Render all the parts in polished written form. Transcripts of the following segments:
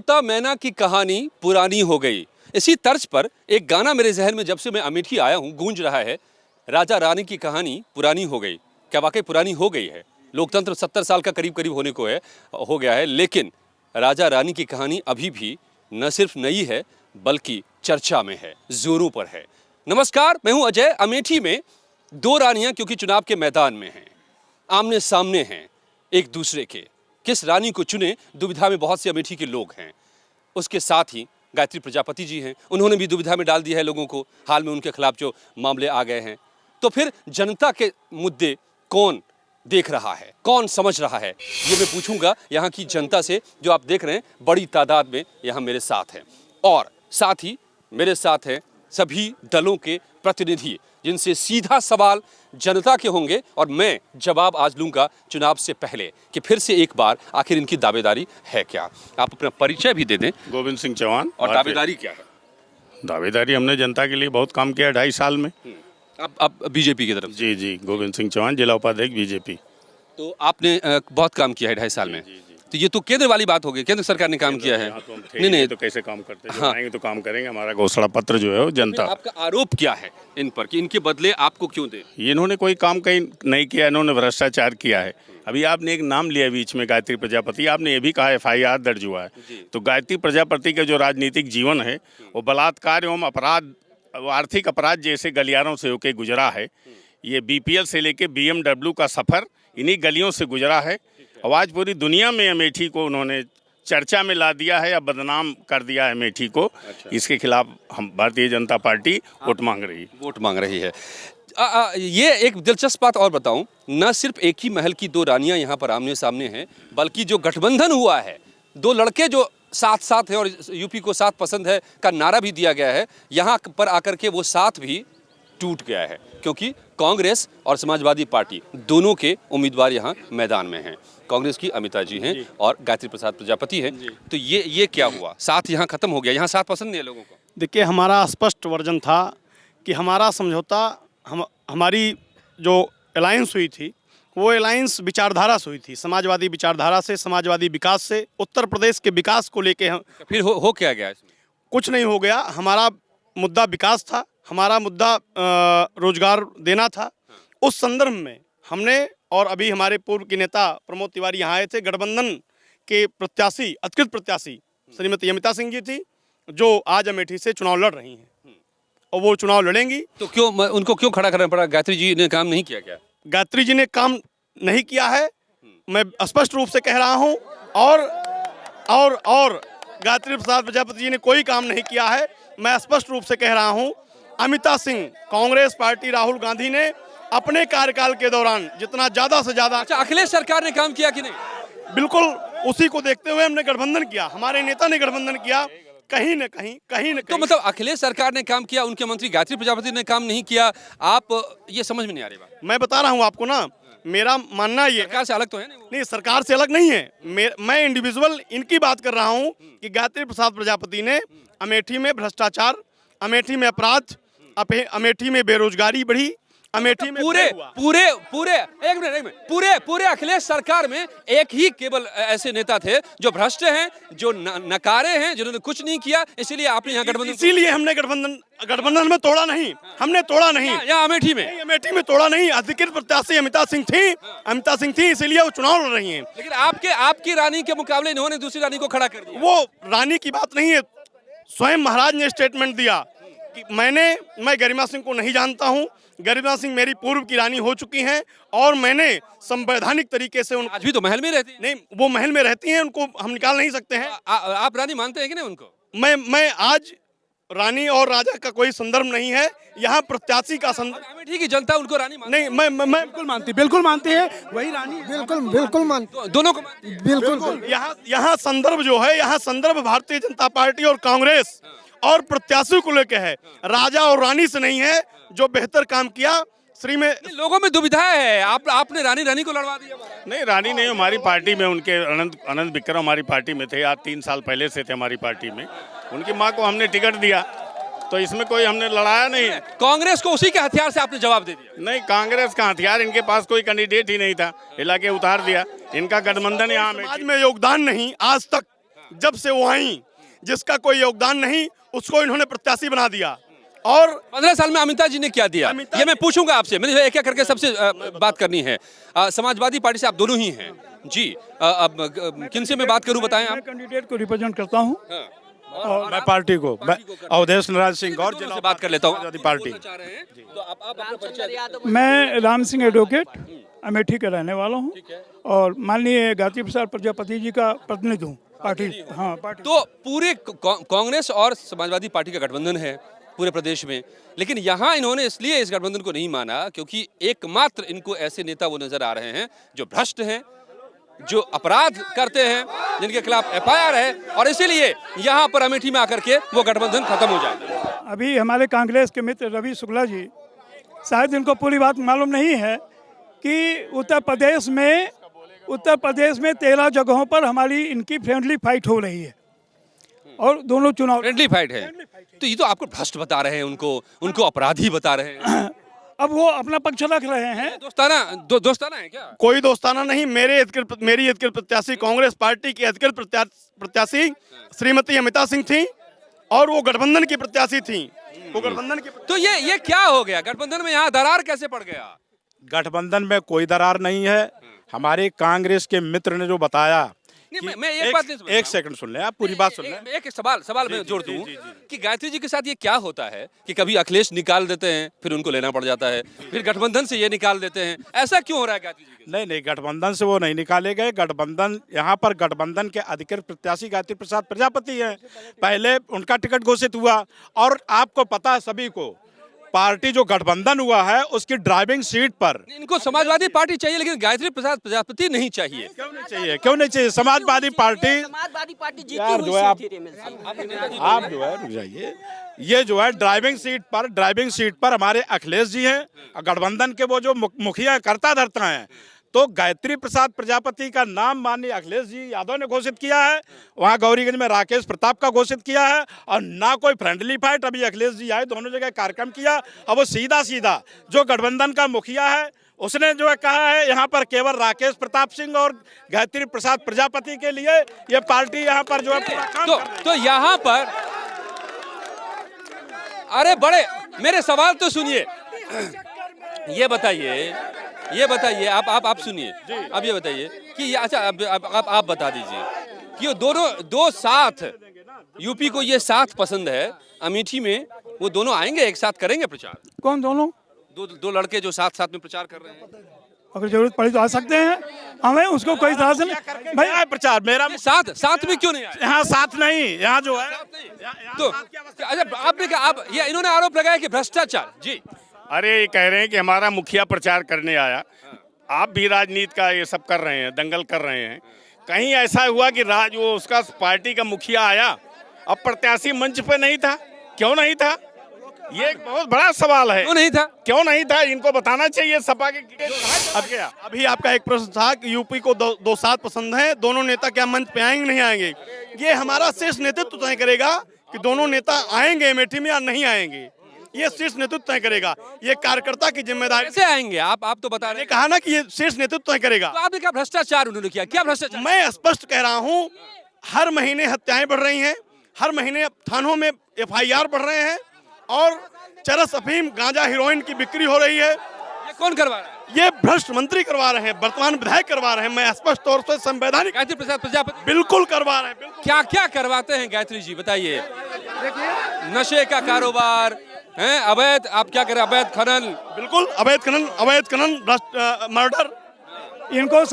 तोता मैना की कहानी पुरानी हो गई। इसी तर्ज पर एक गाना मेरे जहन में जब से मैं अमेठी आया हूँ गूंज रहा है, राजा रानी की कहानी पुरानी हो गई। क्या वाकई पुरानी हो गई है? लोकतंत्र 70 साल का करीब करीब होने को हो गया है, लेकिन राजा रानी की कहानी अभी भी न सिर्फ नई है बल्कि चर्चा में है, जोरों पर है। नमस्कार, मैं हूं अजय। अमेठी में दो रानियां क्योंकि चुनाव के मैदान में हैं, आमने सामने हैं एक दूसरे के। किस रानी को चुने, दुविधा में बहुत से अमेठी के लोग हैं। उसके साथ ही गायत्री प्रजापति जी हैं, उन्होंने भी दुविधा में डाल दिया है लोगों को। हाल में उनके खिलाफ जो मामले आ गए हैं, तो फिर जनता के मुद्दे कौन देख रहा है, कौन समझ रहा है, ये मैं पूछूंगा यहाँ की जनता से, जो आप देख रहे हैं बड़ी तादाद में यहाँ मेरे साथ हैं। और साथ ही मेरे साथ हैं सभी दलों के प्रतिनिधि, जिनसे सीधा सवाल जनता के होंगे और मैं जवाब आज लूंगा चुनाव से पहले कि फिर से एक बार आखिर इनकी दावेदारी है क्या। आप अपना परिचय भी दे दें। गोविंद सिंह चौहान। और दावेदारी क्या है? दावेदारी हमने जनता के लिए बहुत काम किया 2.5 साल में। अब बीजेपी की तरफ? जी, गोविंद सिंह चौहान, जिला उपाध्यक्ष बीजेपी। तो आपने बहुत काम किया है 2.5 साल में। तो ये तो केंद्र वाली बात हो गई, केंद्र सरकार ने काम किया है। नहीं तो कैसे काम करते हैं? आएंगे तो काम करेंगे। हमारा घोषणा पत्र जो है वो जनता। आपका आरोप क्या है इन पर कि इनके बदले आपको क्यों दे? इन्होंने कोई काम कहीं नहीं किया, इन्होंने भ्रष्टाचार किया है। अभी आपने एक नाम लिया बीच में, गायत्री प्रजापति। आपने ये भी कहा FIR दर्ज हुआ है। तो गायत्री प्रजापति का जो राजनीतिक जीवन है वो बलात्कार एवं अपराध, आर्थिक अपराध जैसे गलियारों से होकर गुजरा है। ये BPL से लेके BMW का सफर इन्हीं गलियों से गुजरा है। और आज पूरी दुनिया में अमेठी को उन्होंने चर्चा में ला दिया है या बदनाम कर दिया है अमेठी को। इसके खिलाफ हम भारतीय जनता पार्टी वोट मांग रही है। ये एक दिलचस्प बात और बताऊं, न सिर्फ एक ही महल की दो रानियां यहाँ पर आमने सामने हैं, बल्कि जो गठबंधन हुआ है, दो लड़के जो साथ साथ है और यूपी को साथ पसंद है का नारा भी दिया गया है, यहाँ पर आकर के वो साथ भी टूट गया है, क्योंकि कांग्रेस और समाजवादी पार्टी दोनों के उम्मीदवार यहाँ मैदान में हैं। कांग्रेस की अमिता जी हैं और गायत्री प्रसाद प्रजापति हैं। तो ये क्या हुआ? साथ यहाँ खत्म हो गया, यहाँ साथ पसंद नहीं है लोगों को। देखिए, हमारा स्पष्ट वर्जन था कि हमारा समझौता, हमारी जो अलायंस हुई थी वो अलायंस विचारधारा से हुई थी, समाजवादी विचारधारा से, समाजवादी विकास से, उत्तर प्रदेश के विकास को लेके। हम फिर हो क्या गया इसमें? कुछ नहीं हो गया। हमारा मुद्दा विकास था, हमारा मुद्दा रोजगार देना था। उस संदर्भ में हमने, और अभी हमारे पूर्व के नेता प्रमोद तिवारी यहाँ आए थे, गठबंधन के प्रत्याशी, अधिकृत प्रत्याशी श्रीमती अमिता सिंह जी थी, जो आज अमेठी से चुनाव लड़ रही हैं और वो चुनाव लड़ेंगी। तो उनको क्यों खड़ा करना पड़ा? गायत्री जी ने काम नहीं किया क्या? गायत्री जी ने काम नहीं किया है, मैं स्पष्ट रूप से कह रहा हूं। और गायत्री प्रसाद प्रजापति जी ने कोई काम नहीं किया है, मैं स्पष्ट रूप से कह रहा हूं। अमिता सिंह, कांग्रेस पार्टी, राहुल गांधी ने अपने कार्यकाल के दौरान जितना ज्यादा से ज्यादा। अच्छा, अखिलेश सरकार ने काम किया कि नहीं? बिल्कुल, उसी को देखते हुए हमने गठबंधन किया, हमारे नेता ने गठबंधन किया। कहीं न कहीं तो मतलब अखिलेश सरकार ने काम किया, उनके मंत्री गायत्री प्रजापति ने काम नहीं किया। आप ये समझ में नहीं आ रही बात। मैं बता रहा हूँ आपको ना, मेरा मानना ये सरकार से अलग तो है नहीं, सरकार से अलग नहीं है। मैं इंडिविजुअल इनकी बात कर रहा हूँ कि गायत्री प्रसाद प्रजापति ने अमेठी में भ्रष्टाचार, अमेठी में अपराध, अमेठी में बेरोजगारी बढ़ी, अमेठी में पूरे अखिलेश सरकार में एक ही केवल ऐसे नेता थे जो भ्रष्ट हैं, जो नकारे हैं, जिन्होंने कुछ नहीं किया। इसीलिए आपने यहाँ गठबंधन, इसीलिए हमने गठबंधन में तोड़ा नहीं, हमने तोड़ा नहीं। यहाँ अमेठी में तोड़ा नहीं। अधिकृत प्रत्याशी अमिता सिंह थी, इसीलिए वो चुनाव लड़ रही हैं। लेकिन आपकी रानी के मुकाबले इन्होंने दूसरी रानी को खड़ा कर दिया। वो रानी की बात नहीं है, स्वयं महाराज ने स्टेटमेंट दिया कि मैं गरिमा सिंह को नहीं जानता हूं। गरिमा सिंह मेरी पूर्व की रानी हो चुकी हैं और मैंने संवैधानिक तरीके से आज भी तो महल में रहती हैं। नहीं, वो महल में रहती हैं, उनको हम निकाल नहीं सकते हैं। आप रानी मानते हैं कि नहीं उनको? मैं आज रानी और राजा का कोई संदर्भ नहीं है, यहाँ प्रत्याशी का संदर्भ। अमेठी की जनता उनको रानी मानती नहीं, मैं बिल्कुल मानती है, वही रानी बिल्कुल मानती, दोनों को बिल्कुल। यहाँ संदर्भ जो है, यहाँ संदर्भ भारतीय जनता पार्टी और कांग्रेस और प्रत्याशी को लेकर है, राजा और रानी से नहीं है। जो बेहतर काम किया लोगों में दुविधा है। आपने रानी को लड़वा दिया। नहीं, रानी नहीं, हमारी पार्टी में उनके अनंत विक्रम हमारी पार्टी में थे, आज 3 साल पहले से थे हमारी पार्टी में। उनकी माँ को हमने टिकट दिया, तो इसमें कोई हमने लड़ाया नहीं। कांग्रेस को उसी के हथियार से आपने जवाब दे दिया। नहीं, कांग्रेस का हथियार, इनके पास कोई कैंडिडेट ही नहीं था, हिला के उतार दिया। इनका गठबंधन यहाँ समाज में योगदान नहीं आज तक, जब से वो आई, जिसका कोई योगदान नहीं, उसको इन्होंने प्रत्याशी बना दिया। और 15 साल में अमिता जी ने क्या दिया, ये मैं पूछूंगा आपसे। मुझे एक एक करके सबसे बात करनी है। समाजवादी पार्टी से आप दोनों ही हैं जी। अब किनसे मैं बात करूं, बताएं आप। मैं कैंडिडेट को रिप्रेजेंट करता हूं और मैं पार्टी को, अवधेश नारायण सिंह और दोनों से बात कर लेता हूं। पार्टी। तो आप अपना परिचय। मैं राम सिंह एडवोकेट अमेठी का रहने वाला हूं और माननीय गायत्री प्रसाद प्रजापति जी का प्रतिनिधि हूं पार्टी। हाँ, पार्टी। तो पूरे कांग्रेस और समाजवादी पार्टी का गठबंधन है पूरे प्रदेश में, लेकिन यहाँ इन्होंने इसलिए इस गठबंधन को नहीं माना क्योंकि एकमात्र इनको ऐसे नेता वो नजर आ रहे हैं जो भ्रष्ट हैं, जो अपराध करते हैं, जिनके खिलाफ एफआईआर है, और इसीलिए यहाँ पर अमेठी में आकर के वो गठबंधन खत्म हो जाता है। अभी हमारे कांग्रेस के मित्र रवि शुक्ला जी, शायद इनको पूरी बात मालूम नहीं है कि उत्तर प्रदेश में 13 जगहों पर हमारी इनकी फ्रेंडली फाइट हो रही है और दोनों चुनाव फ्रेंडली फाइट है। तो ये तो आपको भ्रष्ट बता रहे हैं, उनको अपराधी बता रहे हैं। अब वो अपना पक्ष रख रहे हैं। दोस्ताना है क्या? कोई दोस्ताना नहीं। मेरी अधिकृत प्रत्याशी कांग्रेस पार्टी की अधिकृत प्रत्याशी श्रीमती अमिता सिंह थी और वो गठबंधन की प्रत्याशी थी। वो गठबंधन की। तो ये क्या हो गया गठबंधन में, यहाँ दरार कैसे पड़ गया? गठबंधन में कोई दरार नहीं है। हमारे कांग्रेस के मित्र ने जो बताया, मैं एक बात नहीं समझ एक सेकंड सुन लें, आप पूरी बात सुन लें। एक सवाल मैं जोड़ दूं कि गायत्री जी के साथ ये क्या होता है कि कभी अखिलेश निकाल देते हैं, फिर उनको लेना पड़ जाता है, फिर गठबंधन से ये निकाल देते हैं, ऐसा क्यों हो रहा है गायत्री जी के साथ? नहीं, गठबंधन से वो नहीं निकाले गए। गठबंधन, यहाँ पर गठबंधन के अधिकृत प्रत्याशी गायत्री प्रसाद प्रजापति हैं। पहले उनका टिकट घोषित हुआ और आपको पता है सभी को, पार्टी जो गठबंधन हुआ है उसकी ड्राइविंग सीट पर इनको समाजवादी पार्टी चाहिए, लेकिन गायत्री प्रसाद प्रजापति नहीं चाहिए। क्यों नहीं चाहिए? समाजवादी पार्टी यार जो है, आप जो है रुक जाइए। ये जो है ड्राइविंग सीट पर हमारे अखिलेश जी हैं, गठबंधन के वो जो मुखिया करता धरता है। तो गायत्री प्रसाद प्रजापति का नाम माननीय अखिलेश जी यादव ने घोषित किया है, वहाँ गौरीगंज में राकेश प्रताप का घोषित किया है, और ना कोई फ्रेंडली फाइट। अभी अखिलेश जी आए, दोनों जगह कार्यक्रम किया। अब वो सीधा जो गठबंधन का मुखिया है उसने जो है कहा है यहाँ पर केवल राकेश प्रताप सिंह और गायत्री प्रसाद प्रजापति के लिए ये पार्टी यहाँ पर जो है पूरा काम तो यहाँ पर, अरे बड़े, मेरे सवाल तो सुनिए। ये बताइए आप सुनिए। अब ये बताइए कि ये, अच्छा अब आप बता दीजिए कि ये दो साथ, यूपी को ये साथ पसंद है, अमेठी में वो दोनों आएंगे, एक साथ करेंगे प्रचार? कौन दोनों? दो लड़के जो साथ में प्रचार कर रहे हैं। अगर जरूरत पड़ी तो आ सकते हैं, हमें उसको कोई तरह से नहीं। भाई प्रचार मेरा साथ में क्यों नहीं आए? यहाँ साथ नहीं, यहाँ जो है तो अच्छा, आपने कहा, आप ये इन्होंने आरोप लगाया कि भ्रष्टाचार। जी, अरे ये कह रहे हैं कि हमारा मुखिया प्रचार करने आया। आप भी राजनीति का ये सब कर रहे हैं, दंगल कर रहे हैं। कहीं ऐसा हुआ कि वो उसका पार्टी का मुखिया आया, अब प्रत्याशी मंच पे नहीं था? क्यों नहीं था? ये एक बहुत बड़ा सवाल है। क्यों नहीं था? इनको बताना चाहिए सपा के। अब क्या? अभी आपका एक प्रश्न था कि यूपी को दो साथ पसंद है, दोनों नेता क्या मंच पे आएंगे नहीं आएंगे? ये हमारा शीर्ष नेतृत्व तय करेगा कि दोनों नेता आएंगे अमेठी में या नहीं आएंगे। ये शीर्ष नेतृत्व तय करेगा। ये कार्यकर्ता की जिम्मेदारी। कैसे आएंगे? आप तो बता रहे हैं। कहा ना कि ये शीर्ष नेतृत्व तय करेगा। तो आपने क्या भ्रष्टाचार उन्होंने किया? क्या भ्रष्टाचार? मैं स्पष्ट कह रहा हूँ, हर महीने हत्याएं बढ़ रही हैं, हर महीने थानों में एफआईआर बढ़ रहे हैं और चरस, अफीम, गांजा, हीरोइन की बिक्री हो रही है। ये कौन करवा रहा है? ये भ्रष्ट मंत्री करवा रहे हैं, वर्तमान विधायक करवा रहे हैं। मैं स्पष्ट तौर से संवैधानिक गायत्री प्रसाद प्रजापति बिल्कुल करवा रहे हैं। क्या क्या करवाते हैं गायत्री जी, बताइए? नशे का कारोबार है, अवैध, आप क्या करें, अवैध खनन? बिल्कुल अवैध खनन, मर्डर। इनको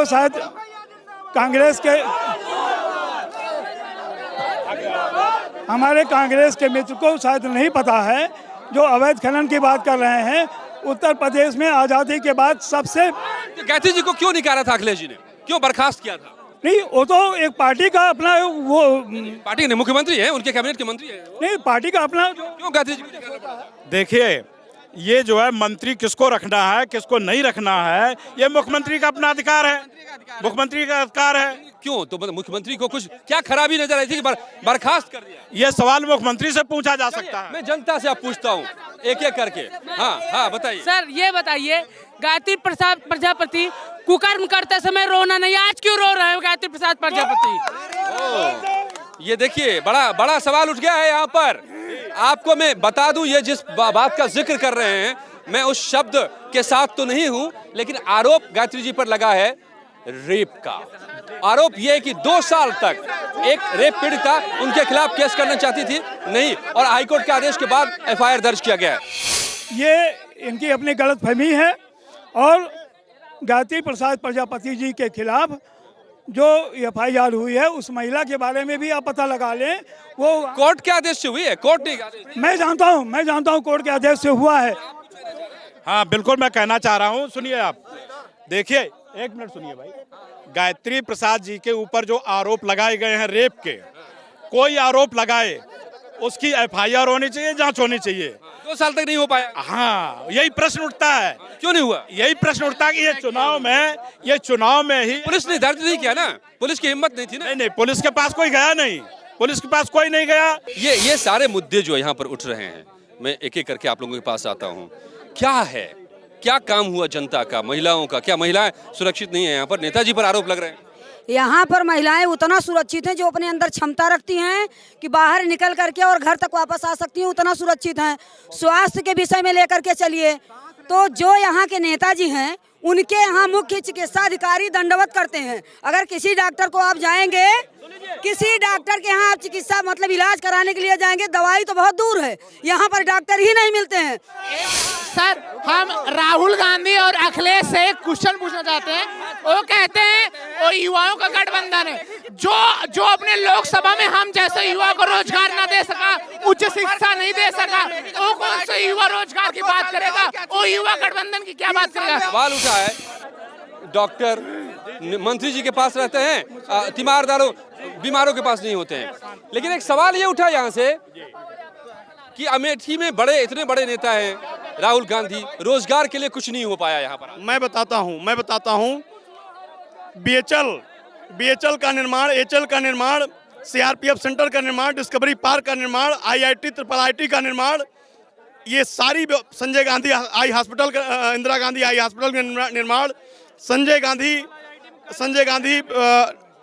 शायद कांग्रेस के, हमारे कांग्रेस के मित्र को शायद नहीं पता है, जो अवैध खनन की बात कर रहे हैं। उत्तर प्रदेश में आजादी के बाद सबसे, गायत्री जी को क्यों निकाला था अखिलेश जी ने? क्यों बर्खास्त किया था? नहीं, वो तो एक पार्टी का अपना, वो पार्टी ने मुख्यमंत्री है, उनके कैबिनेट के मंत्री है। नहीं, पार्टी का अपना। क्यों गायत्री जी को निकाला था? देखिए, ये जो है मंत्री किसको रखना है किसको नहीं रखना है, ये मुख्यमंत्री का अपना अधिकार है, मुख्यमंत्री का अधिकार है। क्यों? तो मुख्यमंत्री को कुछ क्या खराबी नजर आई थी कि बर्खास्त कर दिया? ये सवाल मुख्यमंत्री से पूछा जा सकता है। मैं जनता से आप पूछता हूँ एक एक करके। हाँ बताइए सर, ये बताइए, गायत्री प्रसाद प्रजापति कुकर्म करते समय रोना नहीं, आज क्यों रो रहे हो गायत्री प्रसाद प्रजापति? ये देखिए बड़ा बड़ा सवाल उठ गया है यहाँ पर। आपको मैं बता दूं, ये जिस बात का जिक्र कर रहे हैं, मैं उस शब्द के साथ तो नहीं हूं, लेकिन आरोप गायत्री जी पर लगा है रेप का। आरोप यह है कि 2 साल तक एक रेप पीड़िता उनके खिलाफ केस करना चाहती थी, नहीं, और हाईकोर्ट के आदेश के बाद एफआईआर दर्ज किया गया है। ये इनकी अपनी गलतफहमी है और गायत्री प्रसाद प्रजापति जी के खिलाफ जो एफआईआर हुई है उस महिला के बारे में भी आप पता लगा लें। वो कोर्ट के आदेश से हुई है, कोर्ट ने मैं जानता हूँ कोर्ट के आदेश से हुआ है। हाँ बिल्कुल, मैं कहना चाह रहा हूँ, सुनिए आप, देखिए 1 मिनट सुनिए भाई। गायत्री प्रसाद जी के ऊपर जो आरोप लगाए गए हैं रेप के, कोई आरोप लगाए उसकी एफआईआर होनी चाहिए, जांच होनी चाहिए। 2 साल तक नहीं हो पाया। हाँ, यही प्रश्न उठता है। क्यों नहीं हुआ? यही प्रश्न उठता है कि ये चुनाव में ही पुलिस ने दर्ज नहीं किया ना, पुलिस की हिम्मत नहीं थी ना। नहीं, पुलिस के पास कोई गया नहीं, पुलिस के पास कोई नहीं गया। ये सारे मुद्दे जो यहाँ पर उठ रहे हैं, मैं एक एक करके आप लोगों के पास आता हूँ। क्या है, क्या काम हुआ जनता का, महिलाओं का? क्या महिलाएं सुरक्षित नहीं है? यहाँ पर नेताजी पर आरोप लग रहे हैं। यहाँ पर महिलाएं उतना सुरक्षित हैं जो अपने अंदर क्षमता रखती हैं कि बाहर निकल करके और घर तक वापस आ सकती हैं, उतना सुरक्षित हैं। स्वास्थ्य के विषय में लेकर के चलिए तो जो यहाँ के नेताजी हैं उनके यहाँ मुख्य चिकित्सा अधिकारी दंडवत करते हैं। अगर किसी डॉक्टर को आप जाएंगे, किसी डॉक्टर के यहाँ आप चिकित्सा मतलब इलाज कराने के लिए जाएंगे, दवाई तो बहुत दूर है, यहाँ पर डॉक्टर ही नहीं मिलते हैं। सर, हम राहुल गांधी और अखिलेश से एक क्वेश्चन पूछना चाहते हैं। वो कहते हैं वो युवाओं का गठबंधन है, जो अपने लोकसभा में हम जैसे युवा को रोजगार न दे सका, उच्च शिक्षा नहीं दे सका, वो कौन से युवा रोजगार की बात करेगा? वो युवा गठबंधन की क्या बात करेगा? सवाल उठा है, डॉक्टर मंत्री जी के पास रहते हैं, तीमारदारों बीमारों के पास नहीं होते हैं। लेकिन एक सवाल ये उठा यहाँ से कि अमेठी में इतने बड़े नेता हैं राहुल गांधी, रोजगार के लिए कुछ नहीं हो पाया यहाँ पर। मैं बताता हूँ बीएचएल का निर्माण, एचएल का निर्माण, सीआरपीएफ सेंटर का निर्माण, डिस्कवरी पार्क का निर्माण, आईआईटी ट्रिपल का निर्माण, ये सारी संजय गांधी आई हॉस्पिटल का, इंदिरा गांधी आई हॉस्पिटल का निर्माण, संजय गांधी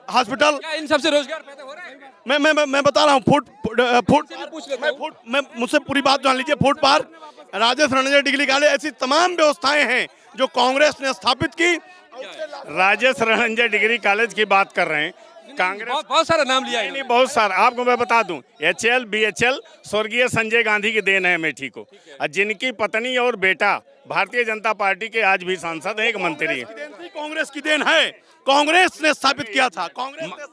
हॉस्पिटल, क्या इन सबसे रोजगार पैदा हो रहा है? मैं बता रहा हूँ। मुझसे पूरी बात जान लीजिए। Food park, Rajesh Ranjan degree college, ऐसी तमाम व्यवस्थाएं हैं जो कांग्रेस ने स्थापित की। राजेश रणंजन डिग्री कॉलेज की बात कर रहे हैं, कांग्रेस बहुत सारा नाम लिया है। नहीं, बहुत सारा। आपको मैं बता दूं, एचएल बीएचएल स्वर्गीय संजय गांधी की देन है अमेठी को, और जिनकी पत्नी और बेटा भारतीय जनता पार्टी के आज भी सांसद हैं, एक मंत्री है। कांग्रेस की देन है, कांग्रेस ने स्थापित किया था।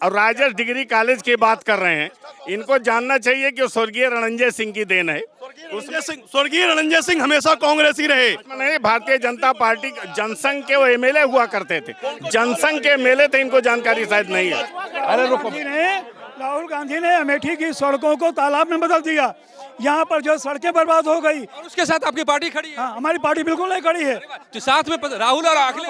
और राजेश डिग्री कॉलेज की बात कर रहे हैं, इनको जानना चाहिए कि स्वर्गीय रणंजय सिंह की देन है। स्वर्गीय रणंजय सिंह हमेशा कांग्रेस ही रहे। नहीं, भारतीय जनता पार्टी जनसंघ के वो एमएलए हुआ करते थे, जनसंघ के एमएलए थे, इनको जानकारी शायद नहीं है। अरे रुको, राहुल गांधी ने अमेठी की सड़कों को तालाब में बदल दिया, यहाँ पर जो सड़कें बर्बाद हो गई, और उसके साथ आपकी पार्टी खड़ी है। हाँ, हमारी पार्टी बिल्कुल नहीं खड़ी है। तो साथ में राहुल और अखिलेश,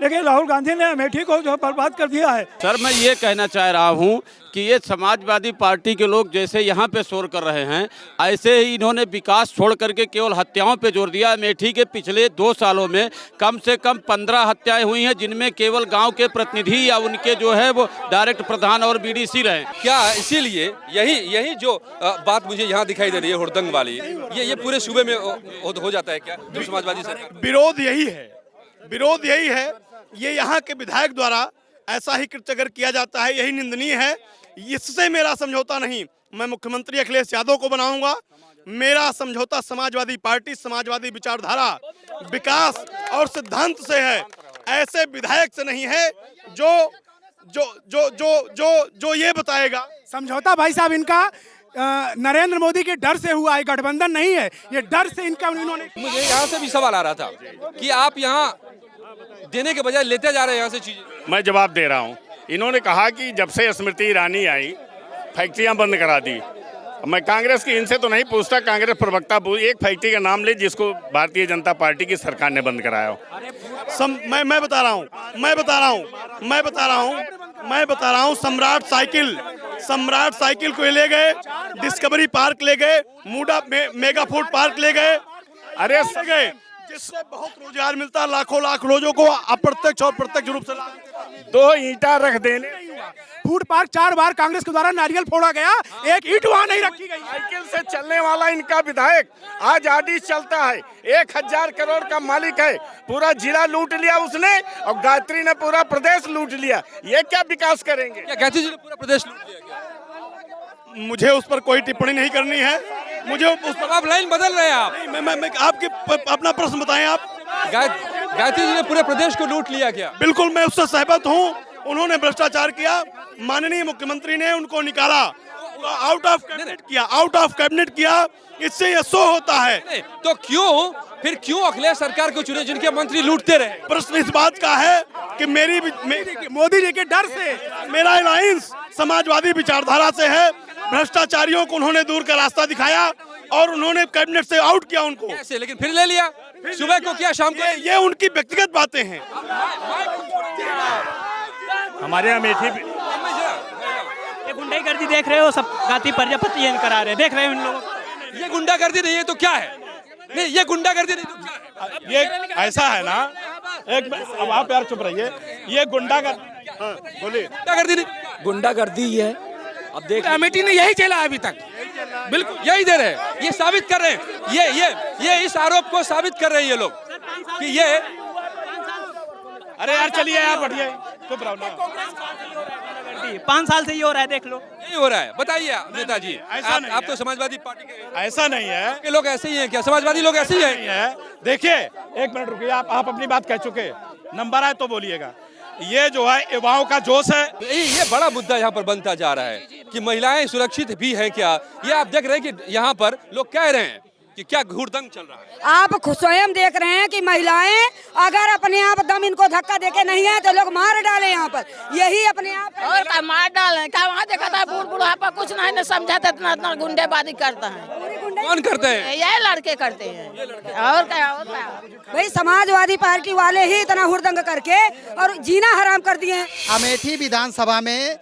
लेकिन राहुल गांधी ने अमेठी को जो बर्बाद कर दिया है। सर, मैं ये कहना चाह रहा हूँ कि ये समाजवादी पार्टी के लोग जैसे यहाँ पे शोर कर रहे हैं, ऐसे ही इन्होंने विकास छोड़ करके केवल हत्याओं पे जोर दिया। अमेठी के पिछले 2 सालों में कम से कम 15 हत्याएं हुई हैं, जिनमें केवल गांव के प्रतिनिधि या उनके जो है वो डायरेक्ट प्रधान और बीडीसी रहे। क्या इसीलिए यही जो बात मुझे यहाँ दिखाई दे रही है हुड़दंग वाली, ये पूरे सूबे में हो जाता है क्या? जो समाजवादी सरकार, विरोध यही है। ये यहाँ के विधायक द्वारा ऐसा ही कृत्य अगर किया जाता है, यही निंदनीय है। इससे मेरा समझौता नहीं, मैं मुख्यमंत्री अखिलेश यादव को बनाऊंगा। मेरा समझौता समाजवादी पार्टी, समाजवादी विचारधारा, विकास और सिद्धांत से है, ऐसे विधायक से नहीं है जो ये बताएगा। समझौता भाई साहब इनका नरेंद्र मोदी के डर से हुआ है, गठबंधन नहीं है, ये डर से इनका उन्होंने। मुझे यहाँ से भी सवाल आ रहा था कि आप यहाँ देने के बजाय लेते जा रहे हैं यहाँ से चीजें। मैं जवाब दे रहा हूँ। इन्होंने कहा कि जब से स्मृति ईरानी आई फैक्ट्रियां बंद करा दी। मैं कांग्रेस की इनसे तो नहीं पूछता, कांग्रेस प्रवक्ता एक फैक्ट्री का नाम ले जिसको भारतीय जनता पार्टी की सरकार ने बंद कराया हो। मैं बता रहा हूँ सम्राट साइकिल को ले गए, डिस्कवरी पार्क ले गए, मूडा मेगा फूड पार्क ले गए, जिससे बहुत रोजगार मिलता है, लाखों लाख लोगों को अप्रत्यक्ष और प्रत्यक्ष रूप से लाभ। 2 ईंटा रख देने, फूड पार्क 4 बार कांग्रेस के द्वारा नारियल फोड़ा गया, एक ईंट वहाँ नहीं रखी गई। साइकिल से चलने वाला इनका विधायक आज आदि चलता है, 1000 करोड़ का मालिक है, पूरा जिला लूट लिया उसने और गायत्री ने पूरा प्रदेश लूट लिया। ये क्या विकास करेंगे? क्या गायत्री जी ने पूरा प्रदेश लूट लिया क्या? मुझे उस पर कोई टिप्पणी नहीं करनी है। मुझे उस पर आप लाइन बदल रहे हैं आप। मैं आपके अपना प्रश्न बताएं आप। गायत्री जी ने पूरे प्रदेश को लूट लिया क्या? बिल्कुल मैं उससे सहमत हूँ। उन्होंने भ्रष्टाचार किया, माननीय मुख्यमंत्री ने उनको निकाला, आउट ऑफ कैबिनेट किया। इससे ये शो होता है। नहीं, तो क्यों अखिलेश सरकार को चुने जिनके मंत्री लूटते रहे? प्रश्न इस बात का है कि मेरी मोदी जी के डर से मेरा अलायंस समाजवादी विचारधारा से है। भ्रष्टाचारियों को उन्होंने दूर का रास्ता दिखाया और उन्होंने कैबिनेट से आउट किया उनको। कैसे? लेकिन फिर ले लिया, सुबह को किया, शाम को। ये उनकी व्यक्तिगत बातें हैं। हमारे यहाँ अमेठी ये गुंडागर्दी देख रहे हो, सब गाती प्रजापति करा रहे, देख रहे हो इन लोगों को। ये गुंडागर्दी नहीं है तो क्या है? नहीं, ये गुंडागर्दी नहीं तो क्या है? ये ऐसा है ना, अब आप यार चुप रहिए। ये गुंडागर्दी, बोलिए। गुंडागर्दी नहीं, गुंडागर्दी ही है। अब देख अमेठी ने यही चला अभी तक, बिल्कुल यही दे रहे हैं, ये साबित कर रहे हैं। ये इस आरोप को साबित कर रहे हैं ये लोग कि ये। अरे यार चलिए यार, बढ़िया चुप रहो ना। 5 साल से ये हो रहा है, देख लो। नहीं हो रहा है, बताइए नेताजी। आप तो समाजवादी पार्टी के ऐसा नहीं है के लोग ऐसे ही हैं क्या? समाजवादी लोग ऐसे ही हैं? देखिए 1 मिनट रुकिए, आप अपनी बात कह चुके, नंबर आए तो बोलिएगा। ये जो है युवाओं का जोश है। ये बड़ा मुद्दा यहाँ पर बनता जा रहा है कि महिलाएं सुरक्षित भी है क्या? ये आप देख रहे हैं कि यहाँ पर लोग कह रहे हैं कि क्या घूरदंग चल रहा है। आप स्वयं देख रहे हैं कि महिलाएं अगर अपने आप दम इनको धक्का देके नहीं है तो लोग मार डाले यहाँ पर। यही अपने आप और क्या मार डाले? क्या वहाँ देखा था बुढ़ापा कुछ नहीं समझाता, इतना गुंडेबाजी करता है। कौन करते हैं? ये लड़के करते हैं। और क्या भाई समाजवादी पार्टी वाले ही इतना हुड़दंग करके और जीना हराम कर दिए। अमेठी विधानसभा में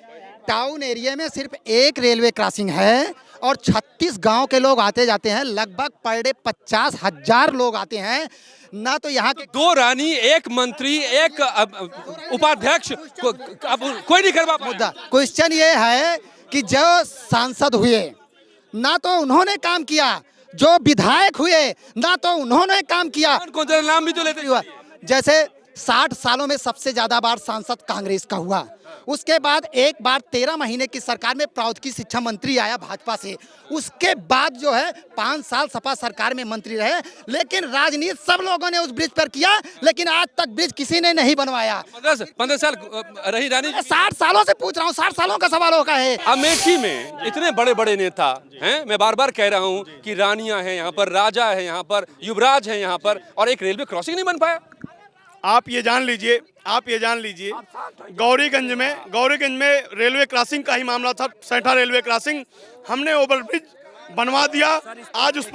टाउन एरिया में सिर्फ एक रेलवे क्रॉसिंग है और 36 गांव के लोग आते जाते हैं। लगभग पर डे 50,000 लोग आते हैं। ना तो यहाँ के 2 रानी, 1 मंत्री, 1 उपाध्यक्ष अब कोई नहीं करवा। मुद्दा क्वेश्चन ये है कि जो सांसद हुए ना तो उन्होंने काम किया, जो विधायक हुए ना तो उन्होंने काम किया। कौन नाम भी तो लेते हुआ जैसे 60 सालों में सबसे ज्यादा बार सांसद कांग्रेस का हुआ। उसके बाद एक बार 13 महीने की सरकार में प्रौद्योगिकी शिक्षा मंत्री आया भाजपा से। उसके बाद जो है 5 साल सपा सरकार में मंत्री रहे। लेकिन राजनीति सब लोगों ने उस ब्रिज पर किया, लेकिन आज तक ब्रिज किसी ने नहीं बनवाया। 15 साल रही रानी। 60 सालों से पूछ रहा हूँ, 60 सालों का सवाल होगा है। अमेठी में इतने बड़े बड़े नेता हैं, मैं बार बार कह रहा हूँ कि रानियां हैं यहाँ पर, राजा है यहाँ पर, युवराज है यहाँ पर, और एक रेलवे क्रॉसिंग नहीं बन पाया। आप ये जान लीजिए गौरीगंज में रेलवे क्रॉसिंग का ही मामला था। सेंट्रल रेलवे क्रॉसिंग हमने ओवरब्रिज बनवा दिया, आज उस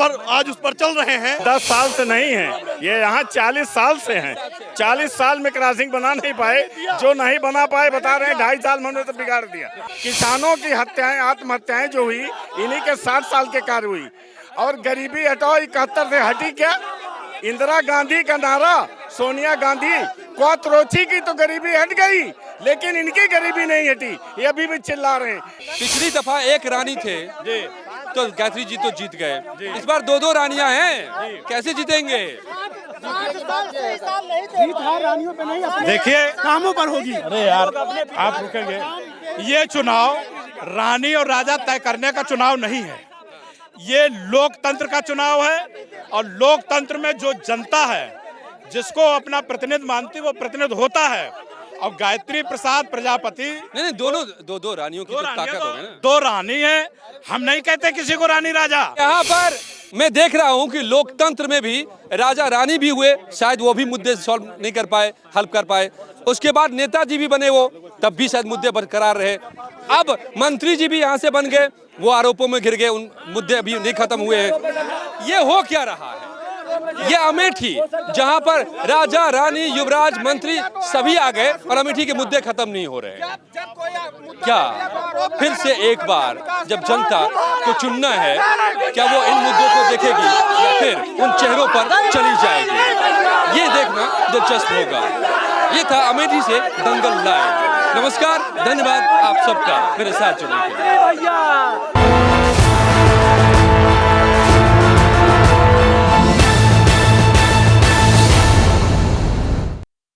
पर चल रहे हैं। 10 साल से नहीं है ये, यहाँ 40 साल से हैं। 40 साल में क्रॉसिंग बना नहीं पाए। जो नहीं बना पाए बता रहे हैं 2.5 साल में उन्होंने तो बिगाड़ दिया। किसानों की हत्याएं, आत्महत्याएं जो हुई इन्हीं के 60 साल के कार्य हुई। और गरीबी हटाओ 71 से हटी क्या? इंदिरा गांधी का नारा, सोनिया गांधी क्वात्रोची की तो गरीबी हट गई, लेकिन इनकी गरीबी नहीं हटी। ये अभी भी चिल्ला रहे हैं। पिछली दफा 1 रानी थे तो गायत्री जी तो जीत गए, इस बार 2-2 रानियां हैं, कैसे जीतेंगे? देखिए कामों पर होगी। अरे यार आप रुकेंगे। ये चुनाव रानी और राजा तय करने का चुनाव नहीं है, ये लोकतंत्र का चुनाव है। और लोकतंत्र में जो जनता है, जिसको अपना प्रतिनिधि मानती है, वो प्रतिनिधि होता है। और गायत्री प्रसाद प्रजापति नहीं, दोनों 2 रानियों की तो ताकत हो गई ना। 2 रानी है, हम नहीं कहते किसी को रानी राजा। यहाँ पर मैं देख रहा हूँ कि लोकतंत्र में भी राजा रानी भी हुए, शायद वो भी मुद्दे सॉल्व नहीं कर पाए, हल कर पाए। उसके बाद नेताजी भी बने, वो तब भी शायद मुद्दे बरकरार रहे। अब मंत्री जी भी यहाँ से बन गए, वो आरोपों में घिर गए, उन मुद्दे अभी नहीं खत्म हुए हैं। ये हो क्या रहा है? ये अमेठी जहां पर राजा रानी युवराज मंत्री सभी आ गए और अमेठी के मुद्दे खत्म नहीं हो रहे हैं। क्या फिर से एक बार जब जनता को चुनना है, क्या वो इन मुद्दों को देखेगी या फिर उन चेहरों पर चली जाएगी? ये देखना दिलचस्प होगा। ये था अमेठी से दंगल लाइव। नमस्कार, धन्यवाद आप सबका मेरे साथ जुड़ने के लिए।